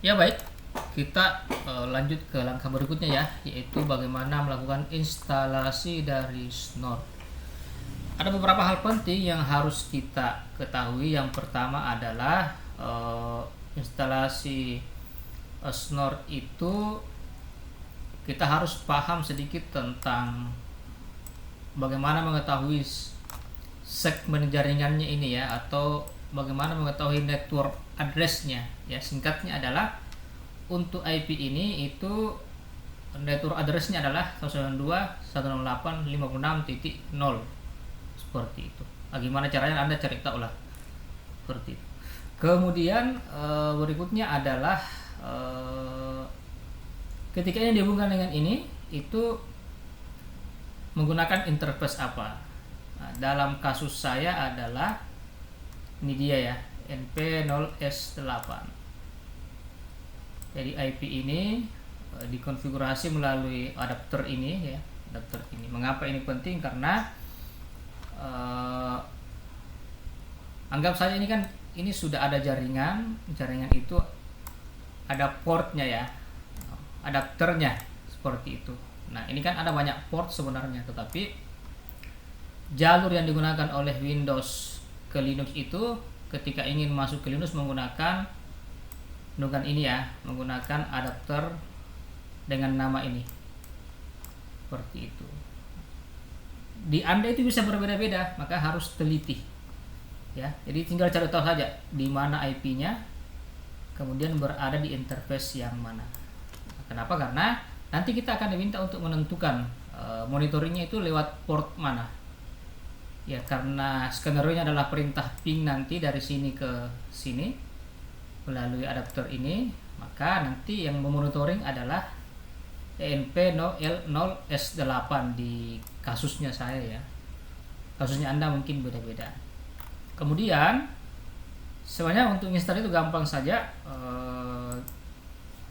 Ya baik, kita lanjut ke langkah berikutnya ya, yaitu bagaimana melakukan instalasi dari Snort. Ada beberapa hal penting yang harus kita ketahui. Yang pertama adalah instalasi Snort itu kita harus paham sedikit tentang bagaimana mengetahui segmen jaringannya ini ya, atau bagaimana mengetahui network address-nya ya. Singkatnya adalah untuk IP ini itu network address-nya adalah 192.168.56.0 seperti itu. Nah, gimana caranya Anda cari tahu lah seperti itu. Kemudian berikutnya adalah ketika ini dihubungkan dengan ini itu menggunakan interface apa. Nah, dalam kasus saya adalah ini dia ya, NP0S8. Jadi IP ini dikonfigurasi melalui adapter ini ya, adapter ini. Mengapa ini penting? Karena anggap saja ini kan ini sudah ada jaringan itu ada portnya ya, adapternya seperti itu. Nah, ini kan ada banyak port sebenarnya, tetapi jalur yang digunakan oleh Windows ke Linux itu ketika ingin masuk ke Linux menggunakan ini ya, menggunakan adapter dengan nama ini. Seperti itu. Di Anda itu bisa berbeda-beda, maka harus teliti. Ya, jadi tinggal cari tahu saja di mana IP-nya, kemudian berada di interface yang mana. Kenapa? Karena nanti kita akan diminta untuk menentukan monitoringnya itu lewat port mana. Ya, karena skenario-nya adalah perintah ping nanti dari sini ke sini melalui adapter ini, maka nanti yang memonitoring adalah ENP0S8 di kasusnya saya ya. Kasusnya Anda mungkin beda-beda. Kemudian sebenarnya untuk install itu gampang saja,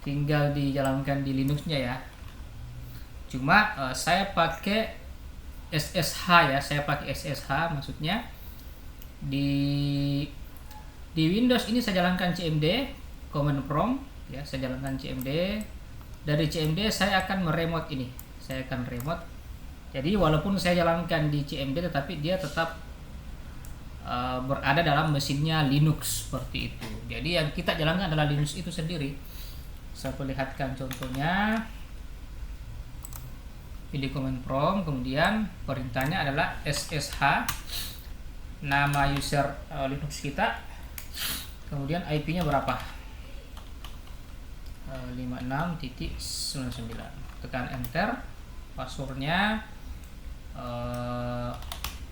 tinggal dijalankan di Linuxnya ya. Cuma saya pakai SSH ya, maksudnya di Windows ini saya jalankan CMD command prompt ya, saya jalankan CMD. Dari CMD saya akan meremote ini, jadi walaupun saya jalankan di CMD tetapi dia tetap berada dalam mesinnya Linux seperti itu. Jadi yang kita jalankan adalah Linux itu sendiri. Saya perlihatkan contohnya. Pilih command prompt, kemudian perintahnya adalah SSH, nama user Linux kita, kemudian IP-nya berapa, 56.99. Tekan enter. Passwordnya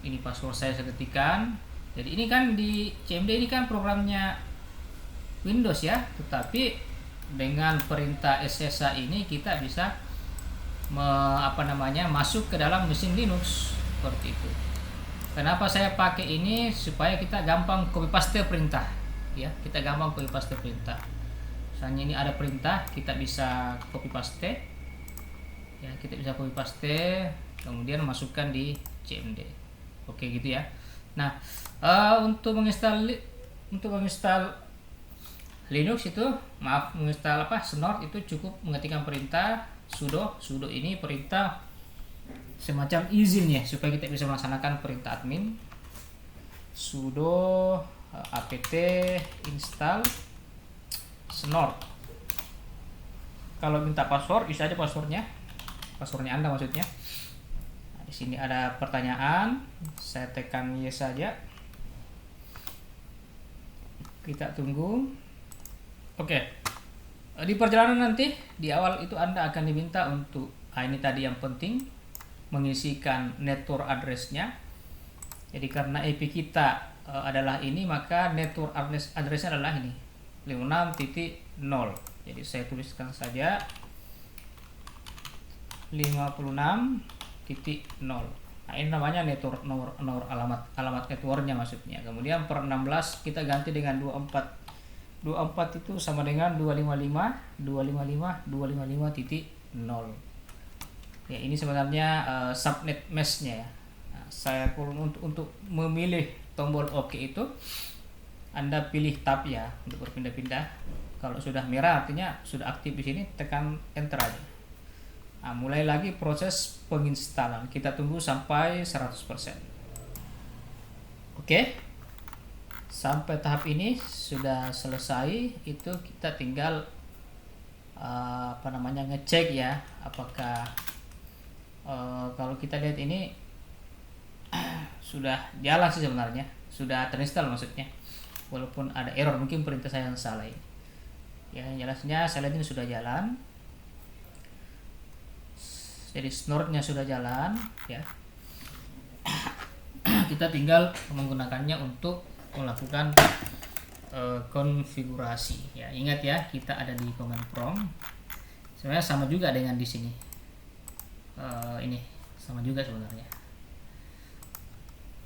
ini password saya ketikkan. Jadi ini kan di CMD ini kan programnya Windows ya, tetapi dengan perintah SSH ini kita bisa masuk ke dalam mesin Linux seperti itu. Kenapa saya pakai ini? Supaya kita gampang copy paste perintah ya, misalnya ini ada perintah, kita bisa copy paste ya, kemudian masukkan di CMD. Oke gitu ya. Nah, untuk menginstal Linux itu, menginstal Snort itu cukup mengetikkan perintah sudo ini perintah semacam izin ya, supaya kita bisa melaksanakan perintah admin. Sudo apt install Snort. Kalau minta password bisa aja passwordnya Anda maksudnya. Nah, di sini ada pertanyaan, saya tekan yes saja. Kita tunggu. Oke. Di perjalanan nanti di awal itu Anda akan diminta untuk ini tadi yang penting, mengisikan network address-nya. Jadi karena IP kita adalah ini, maka network address-nya adalah ini 56.0. Jadi saya tuliskan saja 56.0. Nah, ini namanya network nomor alamat networknya maksudnya. Kemudian per 16 kita ganti dengan 24 itu sama dengan 255.255.255.0. Ya, ini sebenarnya subnet mesh-nya ya. Nah, saya untuk memilih tombol OK itu Anda pilih tab ya untuk berpindah-pindah. Kalau sudah merah artinya sudah aktif di sini, tekan enter aja. Nah, mulai lagi proses penginstalan. Kita tunggu sampai 100%. Oke. Sampai tahap ini sudah selesai, itu kita tinggal ngecek ya, apakah kalau kita lihat ini sudah jalan sih sebenarnya, sudah terinstall maksudnya, walaupun ada error, mungkin perintah saya yang salah ini. Ya, jelasnya saya lihat ini sudah jalan, jadi snort-nya sudah jalan ya. Kita tinggal menggunakannya untuk melakukan konfigurasi ya. Ingat ya, kita ada di command prompt, sebenarnya sama juga dengan di sini. Ini sama juga sebenarnya,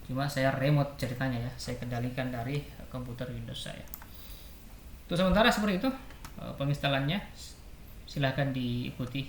cuma saya remote ceritanya ya, saya kendalikan dari komputer Windows saya. Untuk sementara seperti itu penginstalannya, silahkan diikuti.